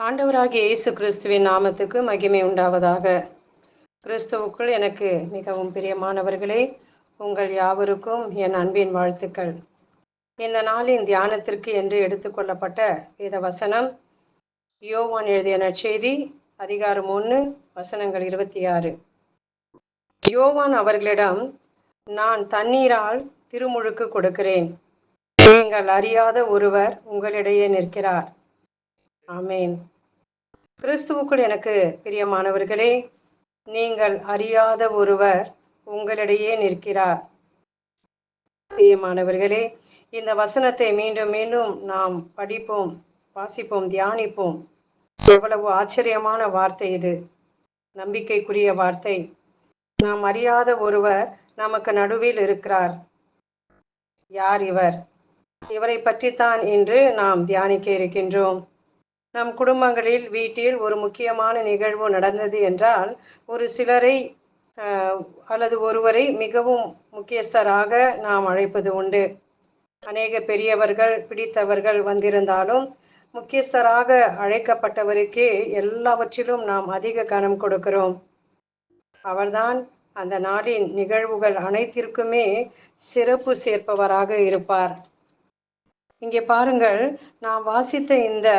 ஆண்டவராகிய இயேசு கிறிஸ்துவின் நாமத்துக்கு மகிமை உண்டாவதாக. கிறிஸ்துவுக்குள் எனக்கு மிகவும் பிரியமானவர்களே, உங்கள் யாவருக்கும் என் அன்பின் வாழ்த்துக்கள். இந்த நாளின் தியானத்திற்கு என்று எடுத்துக்கொள்ளப்பட்ட வேத வசனம் யோவான் எழுதிய நற்செய்தி அதிகாரம் 1 வசனங்கள் 26. யோவான் அவர்களிடம், நான் தண்ணீரால் திருமுழுக்கு கொடுக்கிறேன், நீங்கள் அறியாத ஒருவர் உங்களிடையே நிற்கிறார். ஆமேன். கிறிஸ்துவுக்குள் எனக்கு பிரியமானவர்களே, நீங்கள் அறியாத ஒருவர் உங்களிடையே நிற்கிறார். பிரியமானவர்களே, இந்த வசனத்தை மீண்டும் மீண்டும் நாம் படிப்போம், வாசிப்போம், தியானிப்போம். எவ்வளவு ஆச்சரியமான வார்த்தை இது, நம்பிக்கைக்குரிய வார்த்தை. நாம் அறியாத ஒருவர் நமக்கு நடுவில் இருக்கிறார். யார் இவர்? இவரை பற்றித்தான் இன்று நாம் தியானிக்க இருக்கின்றோம். நம் குடும்பங்களில், வீட்டில் ஒரு முக்கியமான நிகழ்வு நடந்தது என்றால், ஒரு சிலரை அல்லது ஒருவரை மிகவும் முக்கியஸ்தராக நாம் அழைப்பது உண்டு. அநேக பெரியவர்கள், பிடித்தவர்கள் வந்திருந்தாலும் முக்கியஸ்தராக அழைக்கப்பட்டவருக்கே எல்லாவற்றிலும் நாம் அதிக கனம் கொடுக்கிறோம். அவர்தான் அந்த நாளின் நிகழ்வுகள் அனைத்திற்குமே சிறப்பு சேர்ப்பவராக இருப்பார். இங்கே பாருங்கள், நாம் வாசித்த இந்த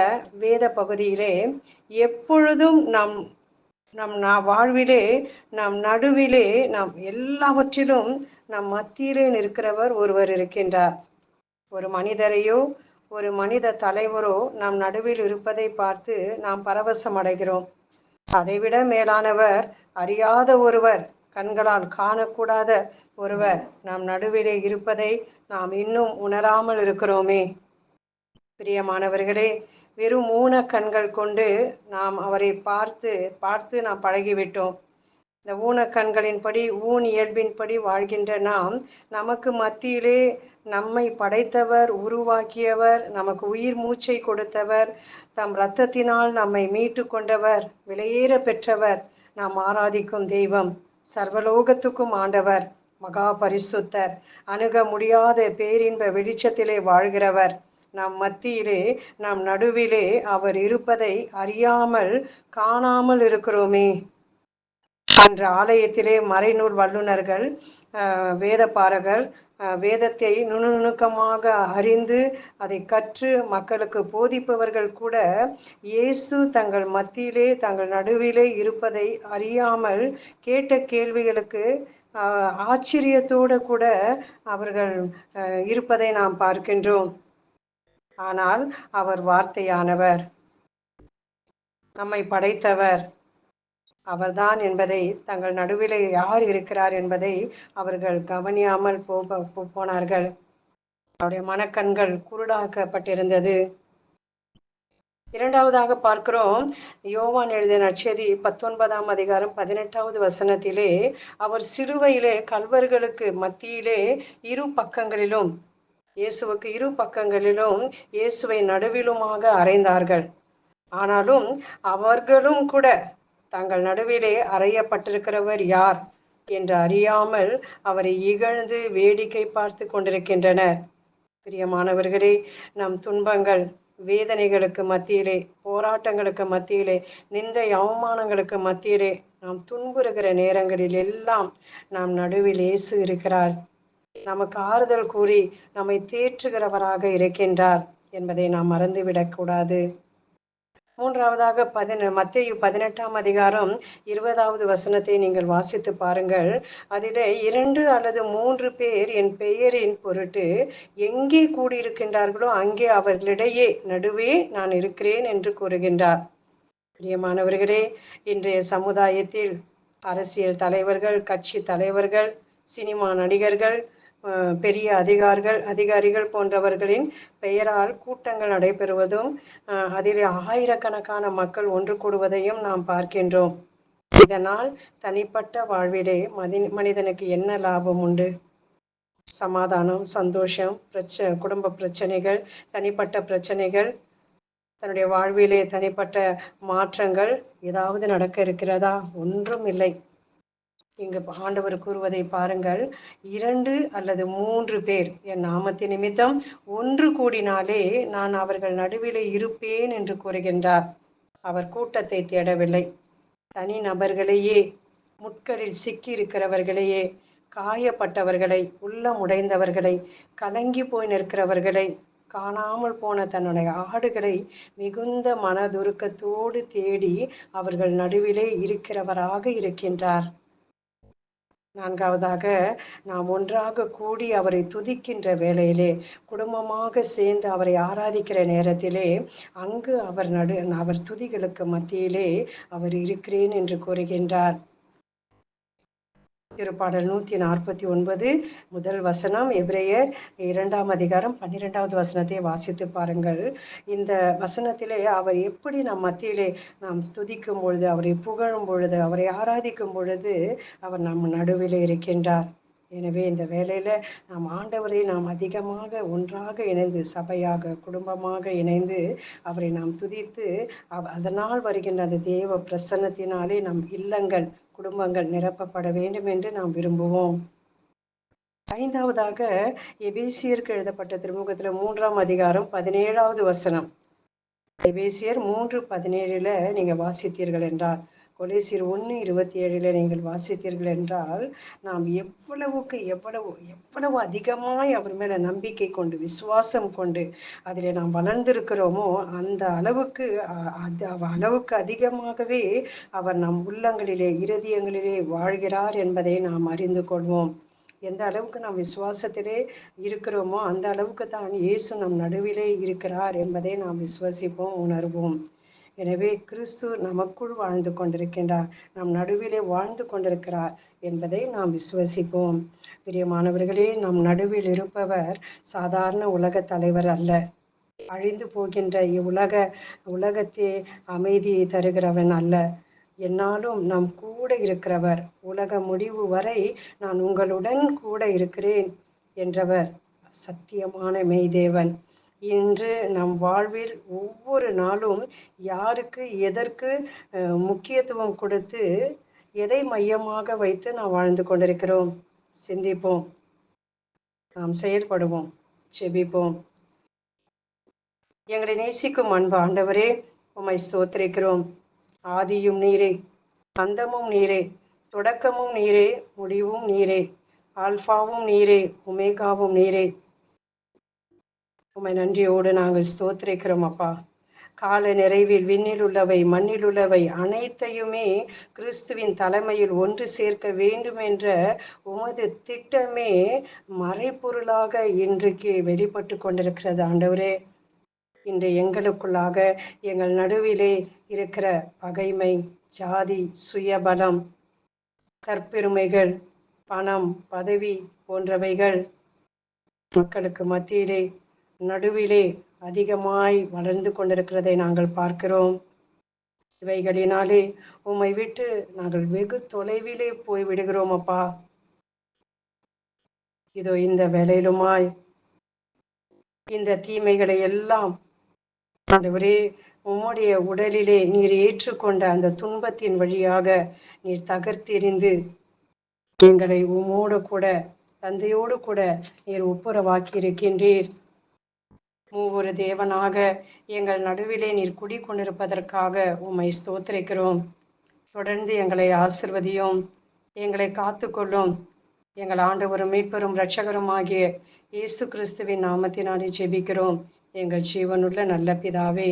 வேத பகுதியிலே எப்பொழுதும் நம் வாழ்விலே, நம் நடுவிலே, நாம் எல்லாவற்றிலும் நம் மத்தியிலே நிற்கிறவர் ஒருவர் இருக்கின்றார். ஒரு மனிதரையோ ஒரு மனித தலைவரோ நம் நடுவில் இருப்பதை பார்த்து நாம் பரவசம் அடைகிறோம். அதைவிட மேலானவர், அறியாத ஒருவர், கண்களால் காணக்கூடாத ஒருவர் நம் நடுவிலே இருப்பதை நாம் இன்னும் உணராமல் இருக்கிறோமே. பிரியமானவர்களே, வெறும் ஊன கண்கள் கொண்டு நாம் அவரை பார்த்து நாம் பழகிவிட்டோம். இந்த ஊனக்கண்களின்படி, ஊன் இயல்பின்படி வாழ்கின்ற நாம், நமக்கு மத்தியிலே நம்மை படைத்தவர், உருவாக்கியவர், நமக்கு உயிர் மூச்சை கொடுத்தவர், தம் இரத்தத்தினால் நம்மை மீட்டு கொண்டவர், விலையேற பெற்றவர், நாம் ஆராதிக்கும் தெய்வம், சர்வலோகத்துக்கும் ஆண்டவர், மகா பரிசுத்தர், அணுக முடியாத பேரின்ப வெளிச்சத்திலே வாழ்கிறவர், நம் மத்தியிலே, நம் நடுவிலே அவர் இருப்பதை அறியாமல், காணாமல் இருக்கிறோமே. அன்று ஆலயத்திலே மறைநூல் வல்லுநர்கள், வேதபாரகர், வேதத்தை நுணுக்கமாக அறிந்து அதை கற்று மக்களுக்கு போதிப்பவர்கள் கூட இயேசு தங்கள் மத்தியிலே, தங்கள் நடுவிலே இருப்பதை அறியாமல் கேட்ட கேள்விகளுக்கு ஆச்சரியத்தோடு கூட அவர்கள் இருப்பதை நாம் பார்க்கின்றோம். ஆனால் அவர் வார்த்தையானவர், நம்மை படைத்தவர் அவர்தான் என்பதை, தங்கள் நடுவிலே யார் இருக்கிறார் என்பதை அவர்கள் கவனியாமல் போனார்கள். அவருடைய மனக்கண்கள் குருடாக்கப்பட்டிருந்தது. இரண்டாவதாக பார்க்கிறோம், யோவான் எழுதிய நற்செய்தி 19ஆம் அதிகாரம் 18வது வசனத்திலே, அவர் சிலுவையிலே கல்வர்களுக்கு மத்தியிலே இரு பக்கங்களிலும், இயேசுவுக்கு இரு பக்கங்களிலும் இயேசுவை நடுவிலுமாக அறைந்தார்கள். ஆனாலும் அவர்களும் கூட தங்கள் நடுவிலே அறையப்பட்டிருக்கிறவர் யார் என்று அறியாமல் அவரை இகழ்ந்து வேடிக்கை பார்த்து கொண்டிருக்கின்றனர். பிரியமானவர்களே, நம் துன்பங்கள், வேதனைகளுக்கு மத்தியிலே, போராட்டங்களுக்கு மத்தியிலே, நிந்தை அவமானங்களுக்கு மத்தியிலே நாம் துன்புறுகிற நேரங்களில் எல்லாம் நாம் நடுவில் இயேசு இருக்கிறார். நமக்கு ஆறுதல் கூறி நம்மை தேற்றுகிறவராக இருக்கின்றார் என்பதை நாம் மறந்துவிடக்கூடாது. மூன்றாவதாக மத்தேயு 18ஆம் அதிகாரம் 20வது வசனத்தை நீங்கள் வாசித்து பாருங்கள். அதிலே 2 அல்லது 3 பேர் என் பெயரின் பொருட்டு எங்கே கூடியிருக்கின்றார்களோ அங்கே அவர்களிடையே நடுவே நான் இருக்கிறேன் என்று கூறுகின்றார். பிரியமானவர்களே, இன்றைய சமுதாயத்தில் அரசியல் தலைவர்கள், கட்சி தலைவர்கள், சினிமா நடிகர்கள், பெரிய அதிகாரிகள் போன்றவர்களின் பெயரால் கூட்டங்கள் நடைபெறுவதும், அதில் ஆயிரக்கணக்கான மக்கள் ஒன்று கூடுவதையும் நாம் பார்க்கின்றோம். இதனால் தனிப்பட்ட வாழ்விலே மனிதனுக்கு என்ன லாபம் உண்டு? சமாதானம், சந்தோஷம், குடும்ப பிரச்சனைகள், தனிப்பட்ட பிரச்சனைகள், தன்னுடைய வாழ்விலே தனிப்பட்ட மாற்றங்கள் ஏதாவது நடக்க இருக்கிறதா? ஒன்றும் இல்லை. இங்கு ஆண்டவர் கூறுவதை பாருங்கள், 2 அல்லது 3 பேர் என் நாமத்தின் நிமித்தம் ஒன்று கூடினாலே நான் அவர்கள் நடுவிலே இருப்பேன் என்று கூறுகின்றார். அவர் கூட்டத்தை தேடவில்லை. தனி நபர்களையே, முட்களில் சிக்கி இருக்கிறவர்களையே, காயப்பட்டவர்களை, உள்ளம் உடைந்தவர்களை, கலங்கி போய் நிற்கிறவர்களை, காணாமல் போன தன்னுடைய ஆடுகளை மிகுந்த மனதுருக்கத்தோடு தேடி அவர்கள் நடுவிலே இருக்கிறவராக இருக்கின்றார். நான்காவதாக, நாம் ஒன்றாக கூடி அவரை துதிக்கின்ற வேளையிலே, குடும்பமாக சேர்ந்து அவரை ஆராதிக்கிற நேரத்திலே, அங்கு அவர் துதிகளுக்கு மத்தியிலே அவர் இருக்கிறேன் என்று கூறுகின்றார். திருப்பாடல் 149 முதல் வசனம், எபிரேயர் 2ஆம் அதிகாரம் 12வது வசனத்தை வாசித்து பாருங்கள். இந்த வசனத்திலே அவர் எப்படி நம் மத்தியிலே நாம் துதிக்கும் பொழுது, அவரை புகழும் பொழுது, அவரை ஆராதிக்கும் பொழுது அவர் நம் நடுவிலே இருக்கின்றார். எனவே இந்த வேளையில் நாம் ஆண்டவரை நாம் அதிகமாக ஒன்றாக இணைந்து, சபையாக, குடும்பமாக இணைந்து அவரை நாம் துதித்து, அதனால் வருகின்ற அந்த தேவ பிரசன்னத்தினாலே நம் இல்லங்கள், குடும்பங்கள் நிரப்பப்பட வேண்டும் என்று நாம் விரும்புவோம். ஐந்தாவதாக, எபேசியருக்கு எழுதப்பட்ட திருமுகத்தில் 3ஆம் அதிகாரம் 17வது வசனம். எபேசியர் 3:17 நீங்கள் வாசித்தீர்கள் என்றால், கொலேசியர் 1:27 நீங்கள் வாசித்தீர்கள் என்றால், நாம் எவ்வளவு அதிகமாய் அவர் மேல நம்பிக்கை கொண்டு, விசுவாசம் கொண்டு அதில் நாம் வளர்ந்திருக்கிறோமோ, அந்த அளவுக்கு அதிகமாகவே அவர் நம் உள்ளங்களிலே, இருதயங்களிலே வாழ்கிறார் என்பதை நாம் அறிந்து கொள்வோம். எந்த அளவுக்கு நாம் விசுவாசத்திலே இருக்கிறோமோ அந்த அளவுக்கு தான் இயேசு நம் நடுவிலே இருக்கிறார் என்பதை நாம் விசுவசிப்போம், உணர்வோம். எனவே கிறிஸ்து நமக்குள் வாழ்ந்து கொண்டிருக்கின்றார், நம் நடுவிலே வாழ்ந்து கொண்டிருக்கிறார் என்பதை நாம் விசுவசிப்போம். பிரியமானவர்களே, நம் நடுவில் இருப்பவர் சாதாரண உலக தலைவர் அல்ல. அழிந்து போகின்ற உலகத்தே அமைதியை தருகிறவன் அல்ல. என்னாலும் நம் கூட இருக்கிறவர், உலக முடிவு வரை நான் உங்களுடன் கூட இருக்கிறேன் என்றவர் சத்தியமான மெய்தேவன். இன்று நம் வாழ்வில் ஒவ்வொரு நாளும் யாருக்கு, எதற்கு முக்கியத்துவம் கொடுத்து, எதை மையமாக வைத்து நாம் வாழ்ந்து கொண்டிருக்கிறோம்? சிந்திப்போம், நாம் செயல்படுவோம், செபிப்போம். எங்களை நேசிக்கும் அன்பு ஆண்டவரே, உம்மை ஸ்தோத்திரிக்கிறோம். ஆதியும் நீரே, அந்தமும் நீரே, தொடக்கமும் நீரே, முடிவும் நீரே, ஆல்பாவும் நீரே, ஒமேகாவும் நீரே. உம்மை நன்றியோடு நாங்கள் ஸ்தோத்திரிக்கிறோம் அப்பா. கால நிறைவில் விண்ணில் உள்ளவை, மண்ணில் உள்ளவை அனைத்தையுமே கிறிஸ்துவின் தலைமையில் ஒன்று சேர்க்க வேண்டும் என்ற உமது திட்டமே மறைபொருளாக இன்றைக்கு வெளிப்பட்டு கொண்டிருக்கிறது ஆண்டவரே. இன்று எங்களுக்குள்ளாக, எங்கள் நடுவிலே இருக்கிற பகைமை, ஜாதி, சுயபலம், தற்பெருமைகள், பணம், பதவி போன்றவைகள் மக்களுக்கு மத்தியிலே, நடுவிலே அதிகமாய் வளர்ந்து கொண்டிருக்கிறதை நாங்கள் பார்க்கிறோம். இவைகளினாலே உம்மை விட்டு நாங்கள் வெகு தொலைவிலே போய் விடுகிறோம் அப்பா. இதோ இந்த வேளையிலுமாய் இந்த தீமைகளை எல்லாம் ஆண்டவரே, உம்முடைய உடலிலே நீர் ஏற்றுக்கொண்ட அந்த துன்பத்தின் வழியாக நீர் தகர்த்தெறிந்து எங்களை உம்மோடு கூட, தந்தையோடு கூட நீர் ஒப்புரவாக்கி இருக்கின்றீர். மூவொரு தேவனாக எங்கள் நடுவிலே நீர் குடிக்கொண்டிருப்பதற்காக உம்மை ஸ்தோத்திரிக்கிறோம். தொடர்ந்து எங்களை ஆசிர்வதியும், எங்களை காத்துக்கொள்ளும். எங்கள் ஆண்டவரும் மீட்பெரும் இரட்சகரும் ஆகிய இயேசு கிறிஸ்துவின் நாமத்தினாலே ஜெபிக்கிறோம் எங்கள் ஜீவனுள்ள நல்ல பிதாவே.